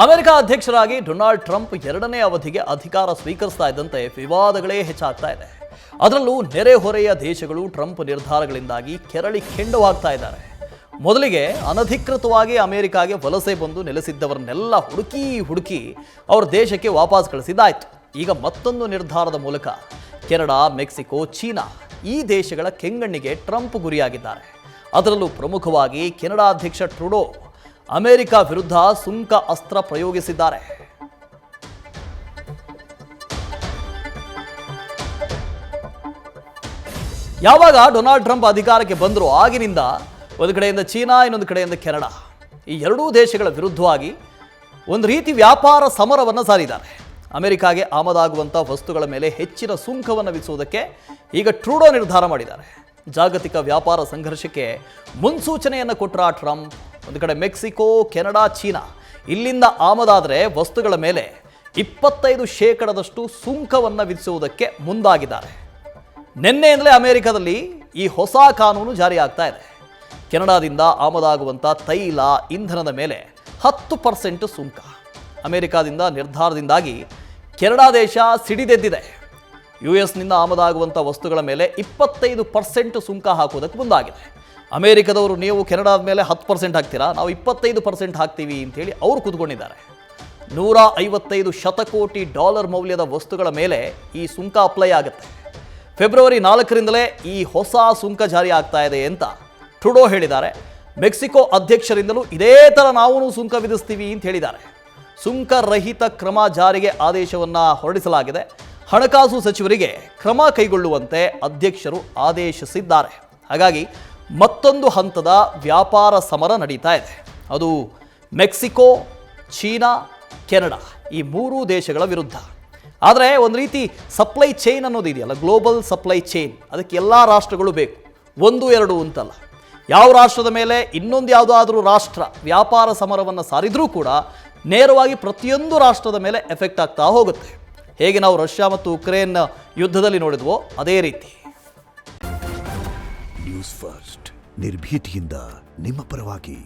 America ಅಧ್ಯಕ್ಷರಾಗಿ Donald Trump 2ನೇ ಅವಧಿಗೆ ಅಧಿಕಾರ ಸ್ವೀಕರಿಸ್ತಾ ಇದ್ದಂತೆ ವಿವಾದಗಳೇ ಹೆಚ್ಚಾಗ್ತಾ ಇದೆ. ಅದರಲ್ಲೂ ನೆರೆಹೊರೆಯ ದೇಶಗಳು ಟ್ರಂಪ್ ನಿರ್ಧಾರಗಳಿಂದಾಗಿ ಕೆರಳಿ ಕೆಂಡವಾಗ್ತಾ ಇದ್ದಾರೆ. ಮೊದಲಿಗೆ ಅನಧಿಕೃತವಾಗಿ ಅಮೆರಿಕಾಗೆ ವಲಸೆ ಬಂದು ನೆಲೆಸಿದ್ದವರನ್ನೆಲ್ಲ ಹುಡುಕಿ ಅವರ ದೇಶಕ್ಕೆ ವಾಪಸ್ ಕಳಿಸಿದ್ದಾಯಿತು. ಈಗ ಮತ್ತೊಂದು ನಿರ್ಧಾರದ ಮೂಲಕ ಕೆನಡಾ, ಮೆಕ್ಸಿಕೋ, ಚೀನಾ ಈ ದೇಶಗಳ ಕೆಂಗಣ್ಣಿಗೆ ಟ್ರಂಪ್ ಗುರಿಯಾಗಿದ್ದಾರೆ. ಅದರಲ್ಲೂ ಪ್ರಮುಖವಾಗಿ ಕೆನಡಾ ಅಧ್ಯಕ್ಷ ಟ್ರುಡೋ ಅಮೆರಿಕ ವಿರುದ್ಧ ಸುಂಕ ಅಸ್ತ್ರ ಪ್ರಯೋಗಿಸಿದ್ದಾರೆ. ಯಾವಾಗ ಡೊನಾಲ್ಡ್ ಟ್ರಂಪ್ ಅಧಿಕಾರಕ್ಕೆ ಬಂದರೂ ಆಗಿನಿಂದ ಒಂದು ಕಡೆಯಿಂದ ಚೀನಾ, ಇನ್ನೊಂದು ಕಡೆಯಿಂದ ಕೆನಡಾ, ಈ ಎರಡೂ ದೇಶಗಳ ವಿರುದ್ಧವಾಗಿ ಒಂದು ರೀತಿ ವ್ಯಾಪಾರ ಸಮರವನ್ನು ಸಾರಿದ್ದಾರೆ. ಅಮೆರಿಕಾಗೆ ಆಮದಾಗುವಂಥ ವಸ್ತುಗಳ ಮೇಲೆ ಹೆಚ್ಚಿನ ಸುಂಕವನ್ನು ವಿಧಿಸುವುದಕ್ಕೆ ಈಗ ಟ್ರೂಡೋ ನಿರ್ಧಾರ ಮಾಡಿದ್ದಾರೆ. ಜಾಗತಿಕ ವ್ಯಾಪಾರ ಸಂಘರ್ಷಕ್ಕೆ ಮುನ್ಸೂಚನೆಯನ್ನು ಕೊಟ್ಟರ ಟ್ರಂಪ್ ಒಂದು ಕಡೆ ಮೆಕ್ಸಿಕೋ, ಕೆನಡಾ, ಚೀನಾ ಇಲ್ಲಿಂದ ಆಮದಾದರೆ ವಸ್ತುಗಳ ಮೇಲೆ 25% ಸುಂಕವನ್ನು ವಿಧಿಸುವುದಕ್ಕೆ ಮುಂದಾಗಿದ್ದಾರೆ. ನಿನ್ನೆಯಿಂದಲೇ ಅಮೆರಿಕದಲ್ಲಿ ಈ ಹೊಸ ಕಾನೂನು ಜಾರಿಯಾಗ್ತಾ ಇದೆ. ಕೆನಡಾದಿಂದ ಆಮದಾಗುವಂಥ ತೈಲ, ಇಂಧನದ ಮೇಲೆ 10% ಸುಂಕ. ಅಮೆರಿಕಾದಿಂದ ನಿರ್ಧಾರದಿಂದಾಗಿ ಕೆನಡಾ ದೇಶ ಸಿಡಿದೆದ್ದಿದೆ. US-ನಿಂದ ಆಮದಾಗುವಂಥ ವಸ್ತುಗಳ ಮೇಲೆ 25% ಸುಂಕ ಹಾಕುವುದಕ್ಕೆ ಮುಂದಾಗಿದೆ. ಅಮೆರಿಕದವರು ನೀವು ಕೆನಡಾದ ಮೇಲೆ 10% ಹಾಕ್ತೀರಾ, ನಾವು 25% ಹಾಕ್ತೀವಿ ಅಂತೇಳಿ ಅವರು ಕೂತ್ಕೊಂಡಿದ್ದಾರೆ. $155 ಶತಕೋಟಿ ಮೌಲ್ಯದ ವಸ್ತುಗಳ ಮೇಲೆ ಈ ಸುಂಕ ಅಪ್ಲೈ ಆಗುತ್ತೆ. ಫೆಬ್ರವರಿ 4ರಿಂದಲೇ ಈ ಹೊಸ ಸುಂಕ ಜಾರಿ ಆಗ್ತಾ ಇದೆ ಅಂತ ಟ್ರುಡೋ ಹೇಳಿದ್ದಾರೆ. ಮೆಕ್ಸಿಕೋ ಅಧ್ಯಕ್ಷರಿಂದಲೂ ಇದೇ ಥರ ನಾವು ಸುಂಕ ವಿಧಿಸ್ತೀವಿ ಅಂತ ಹೇಳಿದ್ದಾರೆ. ಸುಂಕ ರಹಿತ ಕ್ರಮ ಜಾರಿಗೆ ಆದೇಶವನ್ನು ಹೊರಡಿಸಲಾಗಿದೆ. ಹಣಕಾಸು ಸಚಿವರಿಗೆ ಕ್ರಮ ಕೈಗೊಳ್ಳುವಂತೆ ಅಧ್ಯಕ್ಷರು ಆದೇಶಿಸಿದ್ದಾರೆ. ಹಾಗಾಗಿ ಮತ್ತೊಂದು ಹಂತದ ವ್ಯಾಪಾರ ಸಮರ ನಡೀತಾ ಇದೆ. ಅದು ಮೆಕ್ಸಿಕೋ, ಚೀನಾ, ಕೆನಡಾ ಈ ಮೂರೂ ದೇಶಗಳ ವಿರುದ್ಧ. ಆದರೆ ಒಂದು ರೀತಿ ಸಪ್ಲೈ ಚೈನ್ ಅನ್ನೋದು ಇದೆಯಲ್ಲ, ಗ್ಲೋಬಲ್ ಸಪ್ಲೈ ಚೈನ್, ಅದಕ್ಕೆ ಎಲ್ಲ ರಾಷ್ಟ್ರಗಳು ಬೇಕು, 1-2 ಅಂತಲ್ಲ. ಯಾವ ರಾಷ್ಟ್ರದ ಮೇಲೆ ಇನ್ನೊಂದು ಯಾವುದಾದ್ರೂ ರಾಷ್ಟ್ರ ವ್ಯಾಪಾರ ಸಮರವನ್ನು ಸಾರಿದ್ರೂ ಕೂಡ ನೇರವಾಗಿ ಪ್ರತಿಯೊಂದು ರಾಷ್ಟ್ರದ ಮೇಲೆ ಎಫೆಕ್ಟ್ ಆಗ್ತಾ ಹೋಗುತ್ತೆ. ಹೇಗೆ ನಾವು ರಷ್ಯಾ ಮತ್ತು ಉಕ್ರೇನ್ ಯುದ್ಧದಲ್ಲಿ ನೋಡಿದ್ವೋ ಅದೇ ರೀತಿ. ನ್ಯೂಸ್ ಫಸ್ಟ್ ನಿರ್ಭೀತಿಯಿಂದ ನಿಮ್ಮ ಪರವಾಗಿ.